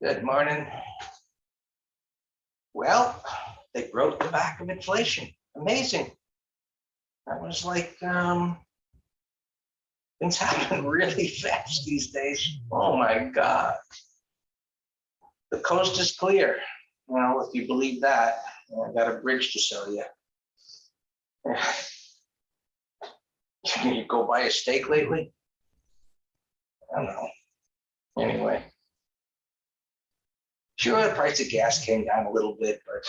Good morning. Well, they broke the back of inflation. Amazing. That was like, things happen really fast these days. Oh my God. The coast is clear. Well, if you believe that, I got a bridge to sell you. Can you go buy a steak lately? I don't know. Anyway. Sure, the price of gas came down a little bit, but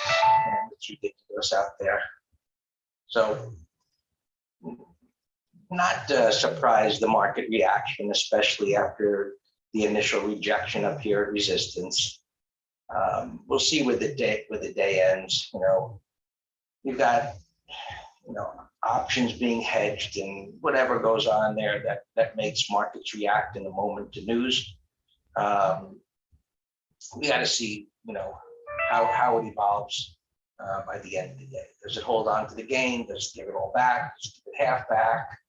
it's ridiculous out there. So, not surprised the market reaction, especially after the initial rejection up here at resistance. We'll see where the day ends. You've got options being hedged and whatever goes on there that makes markets react in a moment to news. We got to see how it evolves by the end of the day. Does it hold on to the gain? Does it give it all back? Does it give it half back?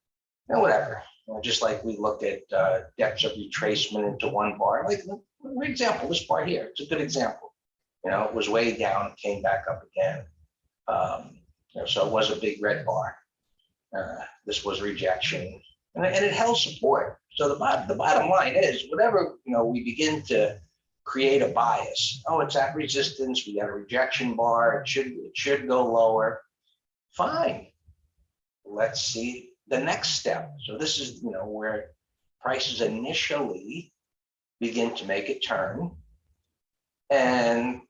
Whatever. Just like we look at depths of retracement into one bar. Like, for example, this bar here, it's a good example. It was way down, came back up again. So it was a big red bar. This was rejection, and it held support. So the bottom line is, whatever we begin to create a bias. Oh, it's at resistance. We got a rejection bar. It should go lower. Fine. Let's see the next step. So this is where prices initially begin to make a turn. And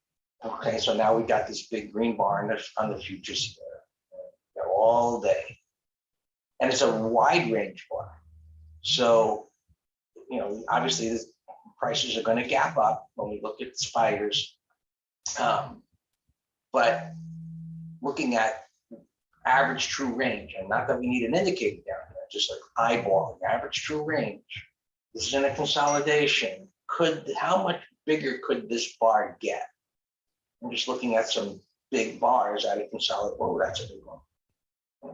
okay, so now we got this big green bar on the futures here all day. And it's a wide range bar. So, obviously the prices are going to gap up when we look at spiders. But looking at average true range, and not that we need an indicator down there, just like eyeballing average true range. This is in a consolidation. How much bigger could this bar get? I'm just looking at some big bars out of consolidation. Oh, that's a big one.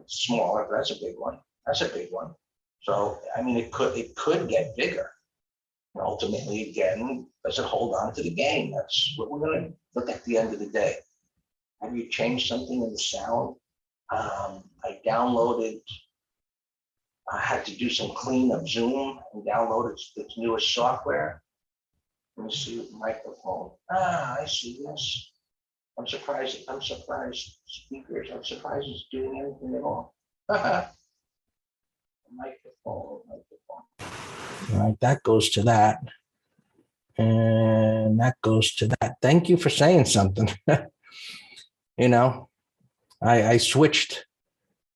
It's smaller, but that's a big one. That's a big one. So I mean, it could get bigger. And ultimately, again, does it hold on to the gain? That's what we're going to look at the end of the day. Have you changed something in the sound? I had to do some clean of Zoom and downloaded its newest software. Let me see the microphone. I see this. I'm surprised. Speakers. I'm surprised it's doing anything at all. Microphone. All right, that goes to that. And that goes to that. Thank you for saying something. I switched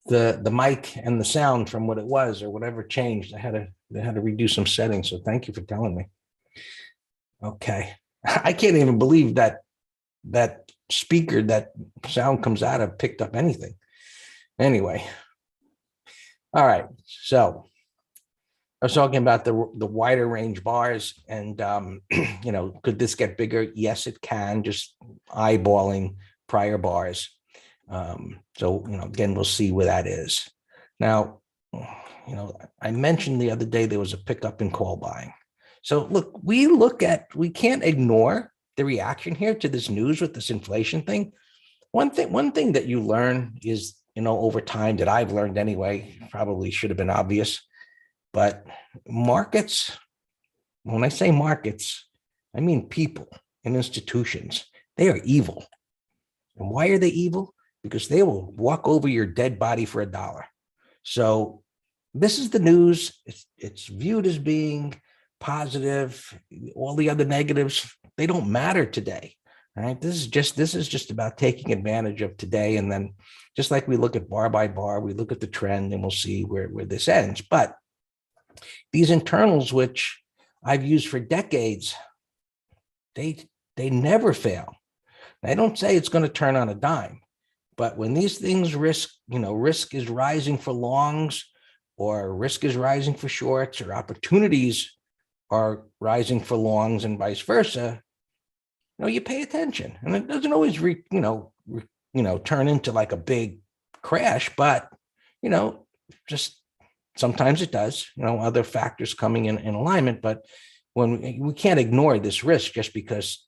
the mic and the sound from what it was or whatever changed. I had to redo some settings. So thank you for telling me. Okay. I can't even believe that speaker that sound comes out of picked up anything. Anyway. All right. So I was talking about the wider range bars and, could this get bigger? Yes, it can, just eyeballing prior bars. So, again, we'll see where that is. Now, I mentioned the other day there was a pickup in call buying. So look, we can't ignore the reaction here to this news with this inflation thing. One thing that you learn is, over time, that I've learned anyway, probably should have been obvious, but markets, when I say markets, I mean people and institutions. They are evil. And why are they evil? Because they will walk over your dead body for $1. So this is the news. It's viewed as being positive. All the other negatives, they don't matter today. All right. This is just about taking advantage of today. And then just like we look at bar by bar, we look at the trend and we'll see where this ends. But these internals, which I've used for decades, they never fail. I don't say it's going to turn on a dime, but when these things risk is rising for longs or risk is rising for shorts or opportunities are rising for longs and vice versa, you pay attention, and it doesn't always turn into like a big crash, but just sometimes it does, other factors coming in alignment, but when we can't ignore this risk just because,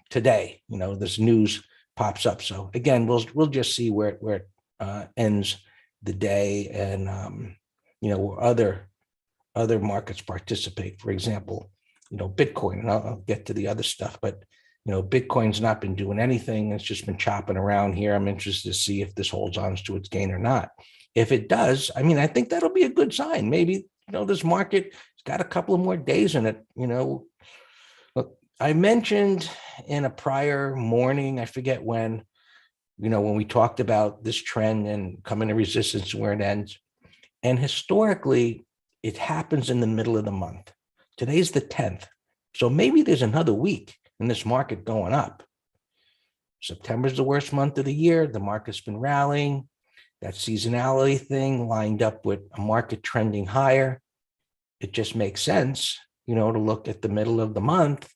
today, this news pops up. So again, we'll just see where it ends the day, and where other markets participate. For example, Bitcoin, and I'll get to the other stuff, but Bitcoin's not been doing anything. It's just been chopping around here. I'm interested to see if this holds on to its gain or not. If it does, I think that'll be a good sign. Maybe, this market has got a couple of more days in it. Look, I mentioned in a prior morning, I forget when, when we talked about this trend and coming to resistance where it ends. And historically, it happens in the middle of the month. Today's the 10th. So maybe there's another week in this market going up. September's the worst month of the year. The market's been rallying. That seasonality thing lined up with a market trending higher. It just makes sense, to look at the middle of the month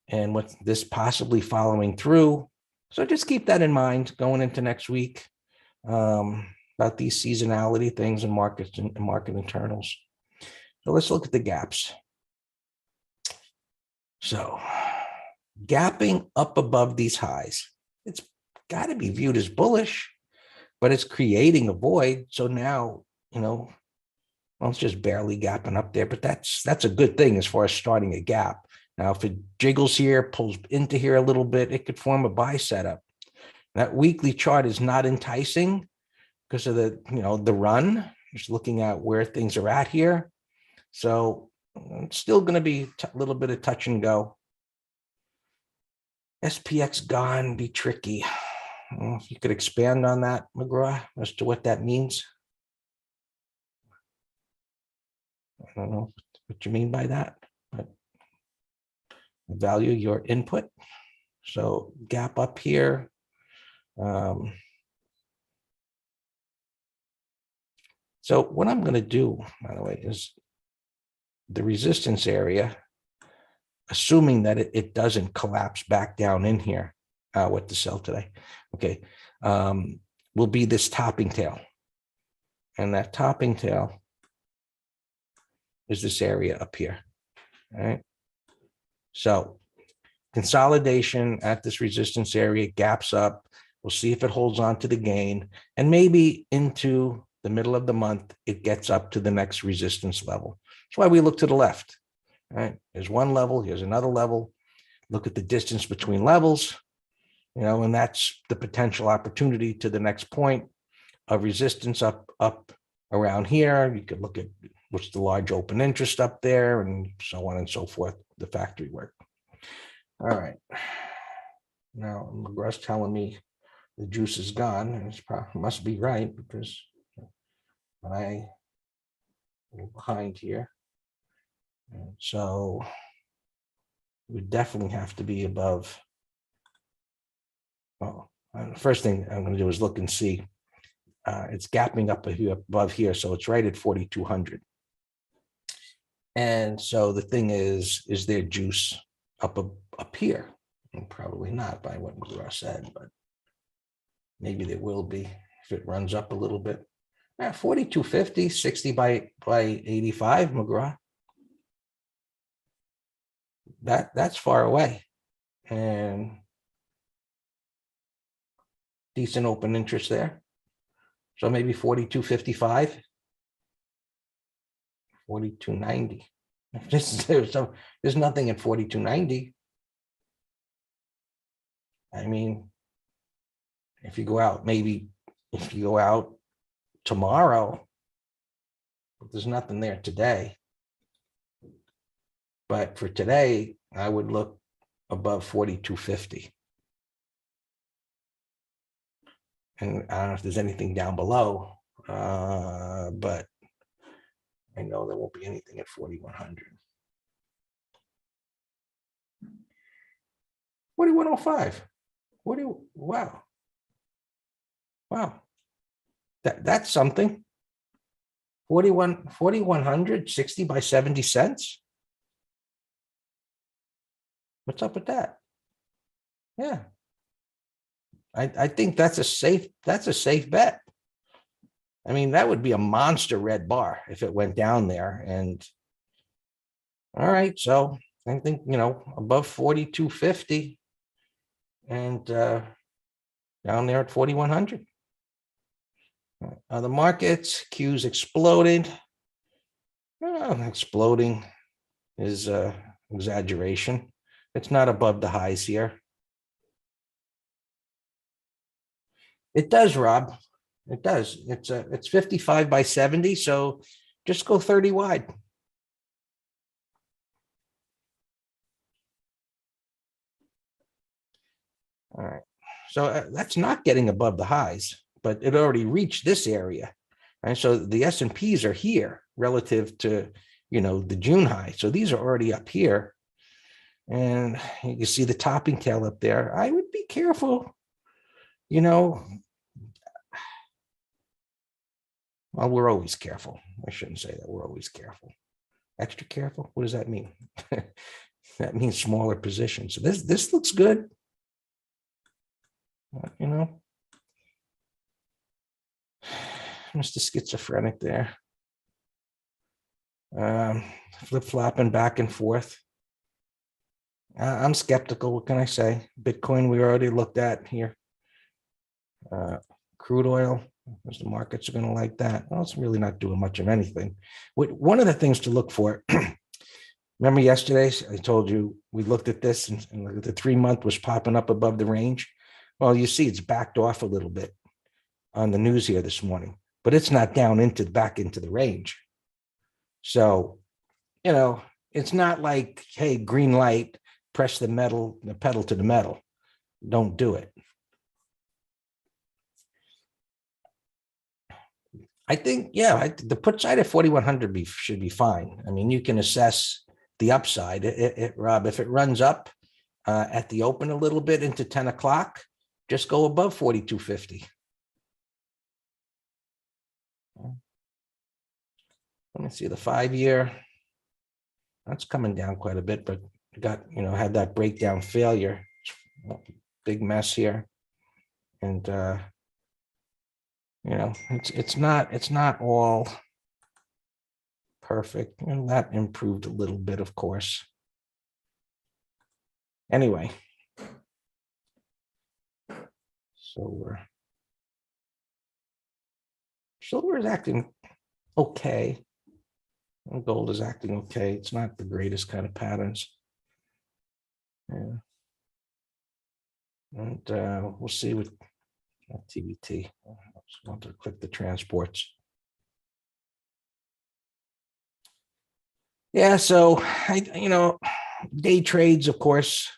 and what this possibly following through. So just keep that in mind going into next week, about these seasonality things and markets and market internals. So let's look at the gaps. So gapping up above these highs, it's got to be viewed as bullish, but it's creating a void. So now, it's just barely gapping up there, but that's a good thing as far as starting a gap. Now, if it jiggles here, pulls into here a little bit, it could form a buy setup. That weekly chart is not enticing because of the run, just looking at where things are at here. So it's still going to be a little bit of touch and go. SPX gone, be tricky. If you could expand on that, McGraw, as to what that means. I don't know what you mean by that, but I value your input. So gap up here. So what I'm going to do, by the way, is the resistance area, assuming that it doesn't collapse back down in here with the sell today, okay, will be this topping tail. And that topping tail is this area up here, all right? So consolidation at this resistance area, gaps up. We'll see if it holds on to the gain, and maybe into the middle of the month, it gets up to the next resistance level. That's why we look to the left, right? Here's one level, here's another level. Look at the distance between levels, and that's the potential opportunity to the next point of resistance up around here. You could look at what's the large open interest up there, and so on and so forth, the factory work. All right. Now, McGraw's telling me the juice is gone, and it must be right, because when I'm behind here. And so we definitely have to be above. Well, the first thing I'm going to do is look and see. It's gapping up here above here, so it's right at 4,200. And so the thing is there juice up here? And probably not by what McGraw said, but maybe there will be if it runs up a little bit. 4,250, 60 by 85, McGraw. That's far away, and decent open interest there. So maybe 4,255, 4,290. There's nothing at 4,290. If you go out tomorrow, there's nothing there today. But for today, I would look above 4,250. And I don't know if there's anything down below, but I know there won't be anything at 4,100. 4,105. Wow. That's something. 4,100, 60 by 70 cents. What's up with that? Yeah. I think that's a safe bet. That would be a monster red bar if it went down there. And all right, so I think, above 42.50 and down there at 4,100. The markets, Q's exploded. Exploding is exaggeration. It's not above the highs here. It does, Rob. It does. It's 55 by 70. So just go 30 wide. All right. So that's not getting above the highs, but it already reached this area. And so the S&Ps are here relative to, the June high. So these are already up here. And you can see the topping tail up there. I would be careful, well, we're always careful. I shouldn't say that. We're always careful. Extra careful? What does that mean? That means smaller positions. So this looks good. Mr. Schizophrenic there. Flip-flopping back and forth. I'm skeptical. What can I say? Bitcoin, we already looked at here. Crude oil, because the markets are going to like that. Well, it's really not doing much of anything. One of the things to look for, remember yesterday, I told you we looked at this and the 3-month was popping up above the range. Well, you see it's backed off a little bit on the news here this morning, but it's not down back into the range. So, it's not like, hey, green light, press the pedal to the metal. Don't do it. I think, the put side at 4,100 should be fine. I mean, you can assess the upside. Rob, if it runs up at the open a little bit into 10 o'clock, just go above 42.50. Let me see the 5-year. That's coming down quite a bit, but had that breakdown failure. Big mess here. And it's not all perfect. And that improved a little bit, of course. Anyway. Silver is acting okay. And gold is acting okay. It's not the greatest kind of patterns. Yeah. And we'll see with TBT. I just want to click the transports. Yeah, so day trades, of course,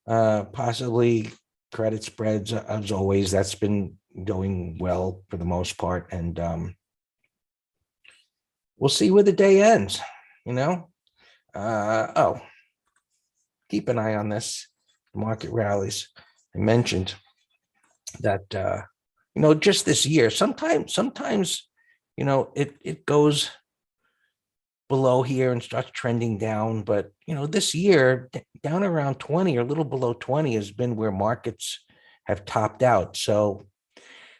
possibly credit spreads as always. That's been going well for the most part, and we'll see where the day ends. Keep an eye on this. Market rallies. I mentioned that just this year. Sometimes it goes below here and starts trending down, but this year down around 20 or a little below 20 has been where markets have topped out. So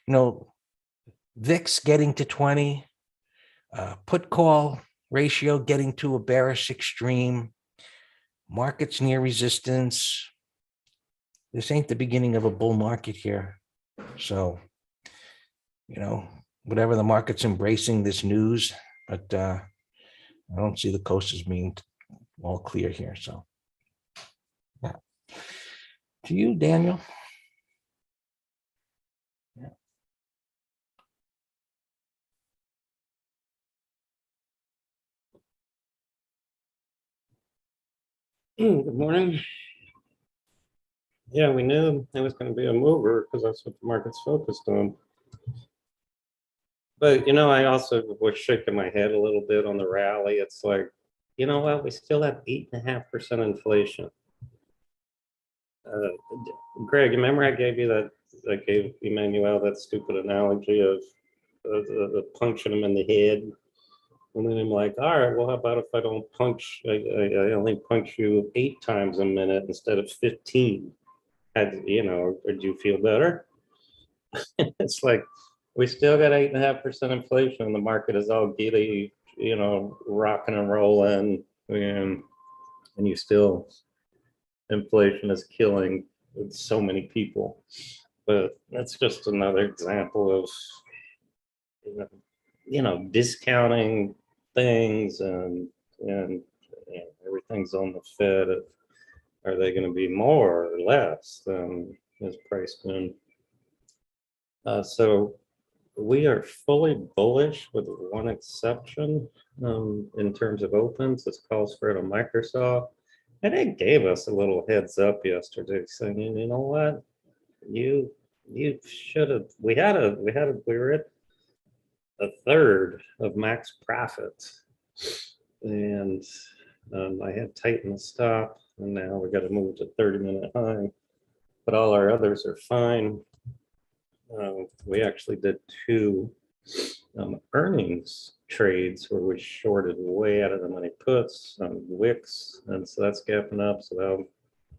VIX getting to 20, put call ratio getting to a bearish extreme, markets near resistance. This ain't the beginning of a bull market here. So whatever, the market's embracing this news, but I don't see the coast as being all clear here. So, yeah. To you, Daniel. Yeah. Good morning. Yeah, we knew it was going to be a mover because that's what the market's focused on. But, I also was shaking my head a little bit on the rally. It's like, what? We still have 8.5% inflation. Greg, remember I gave you I gave Emmanuel that stupid analogy of punching him in the head? And then I'm like, all right, well, how about if I don't punch, I only punch you 8 times a minute instead of 15? Or do you feel better? It's like, we still got 8.5% inflation. The market is all giddy, rocking and rolling. And and you still, inflation is killing so many people. But that's just another example of, discounting things and everything's on the Fed. Are they going to be more or less than is priced in? So we are fully bullish with one exception in terms of opens. It's called Spread on Microsoft. And it gave us a little heads up yesterday saying, you know what, you should have, we were at a third of max profit. And I had tightened the stop, and now we got to move to 30-minute high. But all our others are fine. We actually did two earnings trades where we shorted way out of the money puts on Wix, and so that's gapping up. So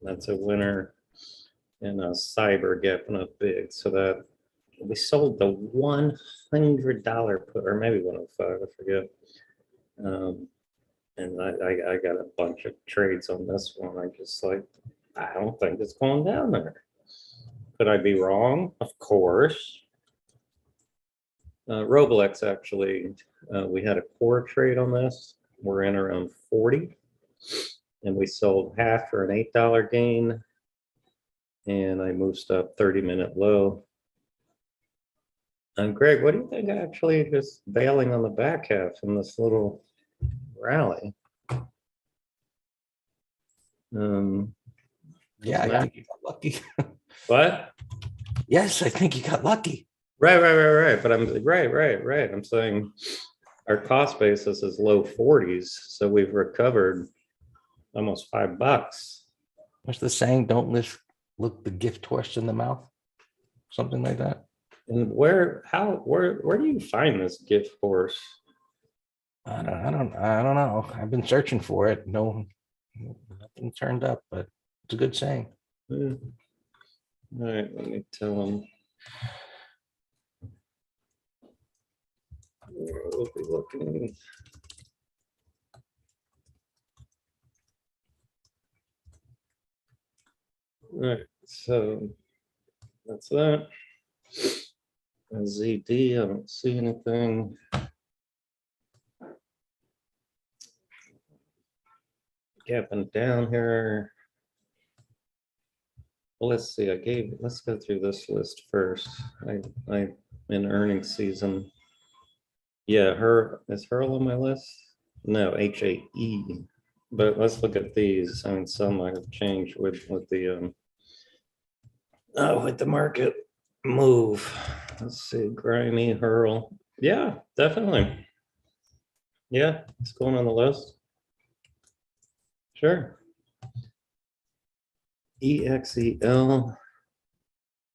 that's a winner, and Cyber gapping up big. So that we sold the $100 put, or maybe 105, I forget. And I got a bunch of trades on this one. I just like, I don't think it's going down there. Could I be wrong? Of course. Roblex actually, we had a core trade on this. We're in around 40, and we sold half for an $8 gain. And I moved up 30-minute low. And Greg, what do you think actually just bailing on the back half in this little rally? Yeah, I think you got lucky. What? Yes, I think you got lucky. Right. But I'm right. I'm saying our cost basis is low 40s, so we've recovered almost $5. What's the saying? Don't look the gift horse in the mouth. Something like that. And where do you find this gift horse? I don't know. I've been searching for it. No, nothing turned up, but it's a good saying. Yeah. All right, let me tell him. We'll be looking. All right, so that's that. And ZD, I don't see anything. Gapping down here. Well, let's see. Let's go through this list first. I in earnings season. Yeah, is Hurl on my list? No, HAE. But let's look at these. I mean, some might have changed with the market move. Let's see, Grimy, Hurl. Yeah, definitely. Yeah, it's going on the list. Sure. EXEL.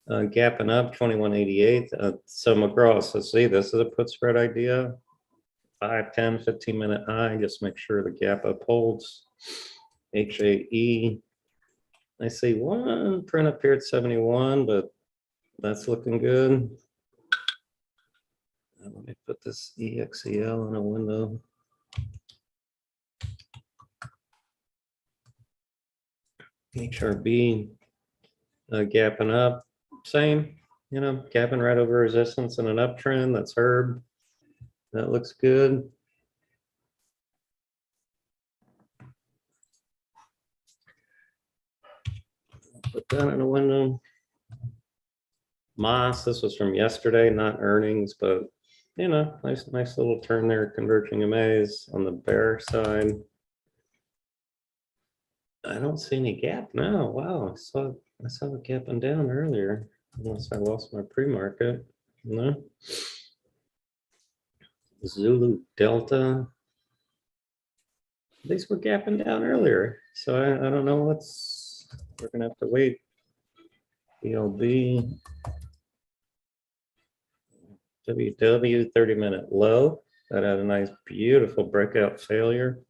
Gapping up 2188. So McGraw, so see, this is a put spread idea. 5, 10, 15-minute high. Just make sure the gap upholds. HAE. I see one print up here at 71, but that's looking good. Let me put this EXEL in a window. HRB gapping up, same, gapping right over resistance in an uptrend. That's Herb. That looks good. Put that in a window. Moss, this was from yesterday, not earnings, but nice little turn there, converging MAs on the bear side. I don't see any gap now. Wow, I saw it gapping down earlier, unless I lost my pre-market. No. Zulu Delta. These were gapping down earlier, so I don't know we're gonna have to wait. BLB. WW 30-minute low. That had a nice, beautiful breakout failure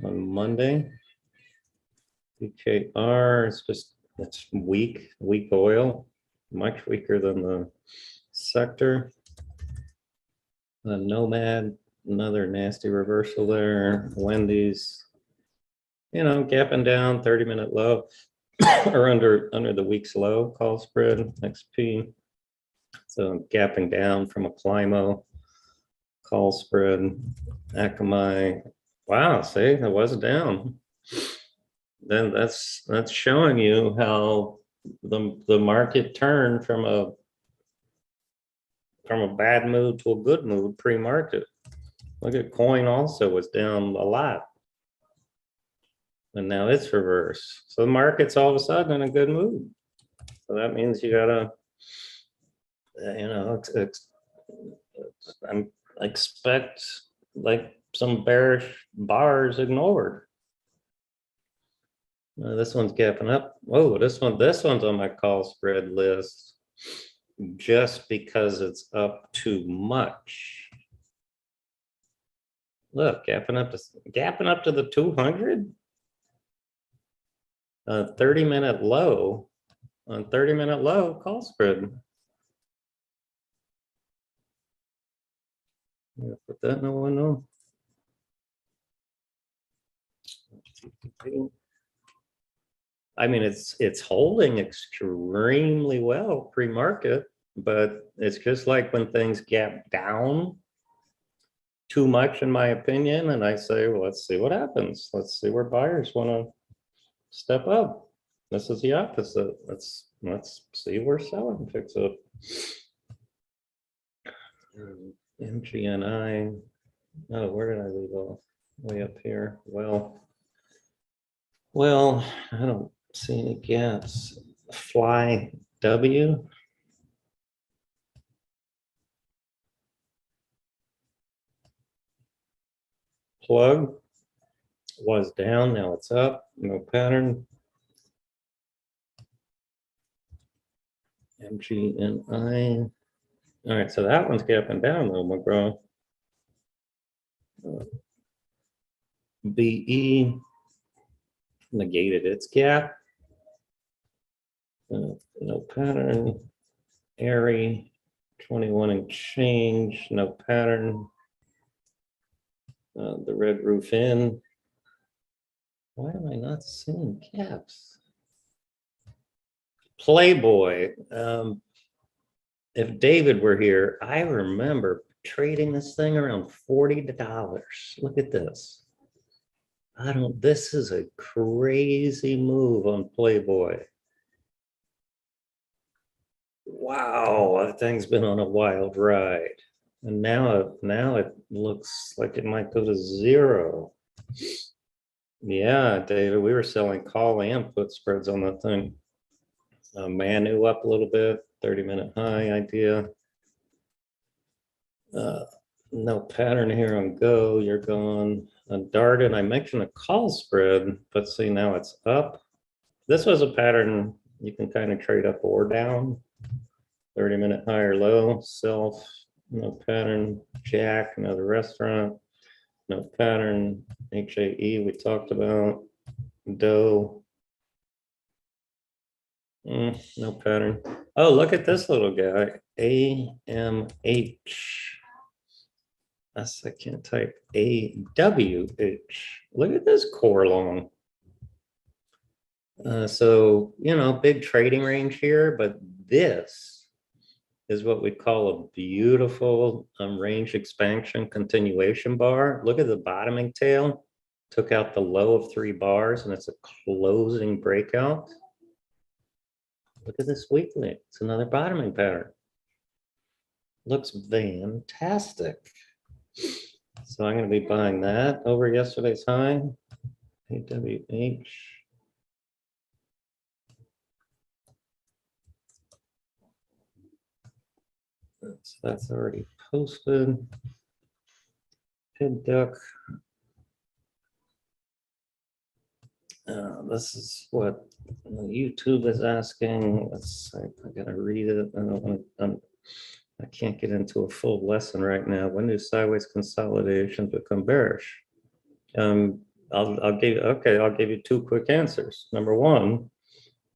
on Monday. DKR is it's weak oil, much weaker than the sector. The Nomad, another nasty reversal there. Wendy's, you know, gapping down 30-minute low or under the week's low call spread XP. So gapping down from a Climo call spread Akamai. Wow, see, it was down. Then that's showing you how the market turned from a bad mood to a good mood pre-market. Look at coin also was down a lot. And now it's reverse. So the market's all of a sudden in a good mood. So that means you gotta, you know, expect like some bearish bars ignored. This one's gapping up. Whoa, this one's on my call spread list just because it's up too much. Look, gapping up to the 200. 30-minute low on 30-minute low call spread. Yeah, put that in a window. I mean, it's holding extremely well pre-market, but it's just like when things gap down too much, in my opinion, and I say, well, let's see what happens. Let's see where buyers want to step up. This is the opposite. Let's see where selling picks up. MGNI. Oh, where did I leave off? Way up here. Well, I don't see any gaps. Fly W. Plug was down, now it's up, no pattern. MGNI. All right, so that one's gapping down though, McGraw. BE negated its gap. No pattern. Airy 21 and change, no pattern. The red roof in. Why am I not seeing gaps? Playboy. If David were here, I remember trading this thing around $40. Look at this. This is a crazy move on Playboy. Wow, that thing's been on a wild ride. And now it looks like it might go to zero. Yeah, David, we were selling call and put spreads on that thing. Manu up a little bit, 30-minute high idea. No pattern here on Go, you're gone. On Darden, I mentioned a call spread, but see now it's up. This was a pattern you can kind of trade up or down. 30-minute high or low, self, no pattern. Jack, another restaurant, no pattern. HAE, we talked about. Doe. No pattern. Oh, look at this little guy. AMH. I can't type. AWH. Look at this core long. So, you know, big trading range here, but this is what we call a beautiful range expansion continuation bar. Look at the bottoming tail. Took out the low of 3 bars, and it's a closing breakout. Look at this weekly. It's another bottoming pattern. Looks fantastic. So I'm going to be buying that over yesterday's high. AWH. So that's already posted. Pid duck. This is what YouTube is asking. Let's see, I gotta read it. I don't want to. I can't get into a full lesson right now. When do sideways consolidations become bearish? I'll give you 2 quick answers. Number 1,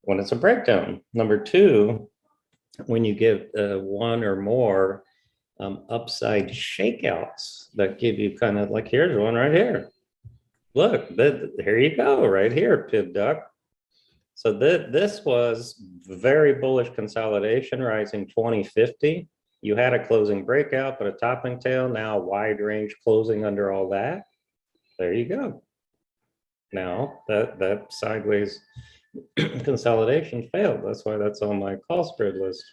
when it's a breakdown. Number 2, when you get 1 or more upside shakeouts that give you kind of like, here's one right here. Look, here you go, right here, Pib Duck. So this was very bullish consolidation, rising 2050. You had a closing breakout, but a topping tail, now wide range closing under all that. There you go. Now that sideways consolidation failed. That's why that's on my call spread list.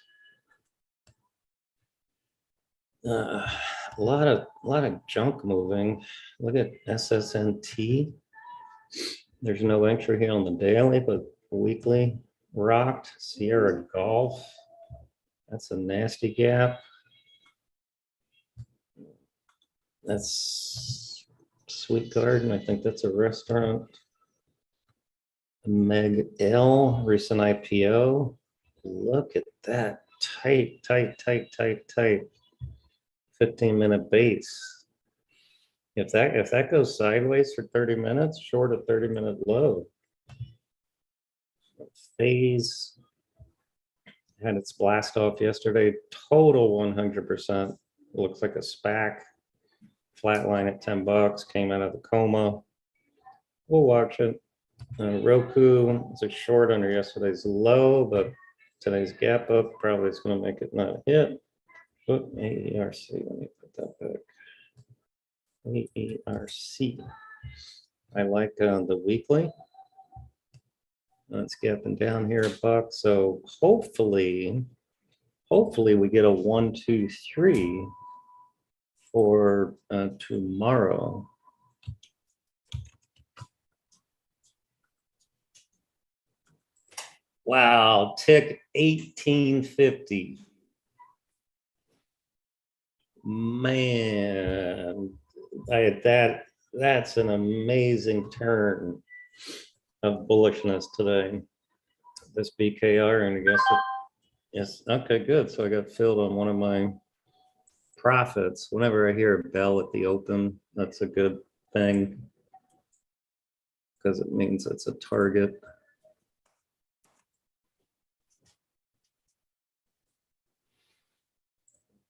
A lot of junk moving. Look at SSNT. There's no entry here on the daily, but weekly rocked. Sierra Golf. That's a nasty gap. That's Sweet Garden. I think that's a restaurant. Meg L, recent IPO. Look at that. Tight, tight, tight, tight, tight. 15-minute base. If that goes sideways for 30 minutes, short of 30-minute low. Phase had its blast off yesterday. Total 100%. Looks like a SPAC. Flatline at $10. Came out of the coma. We'll watch it. Roku is a short under yesterday's low, but today's gap up probably is going to make it not hit. But AERC, let me put that back. AERC. I like the weekly. It's gapping down here $1. So hopefully we get a 1, 2, 3 for tomorrow. Wow, tick 1850. Man, that's an amazing turn of bullishness today. This BKR, and I guess yes, okay, good. So I got filled on one of my profits. Whenever I hear a bell at the open, that's a good thing because it means it's a target.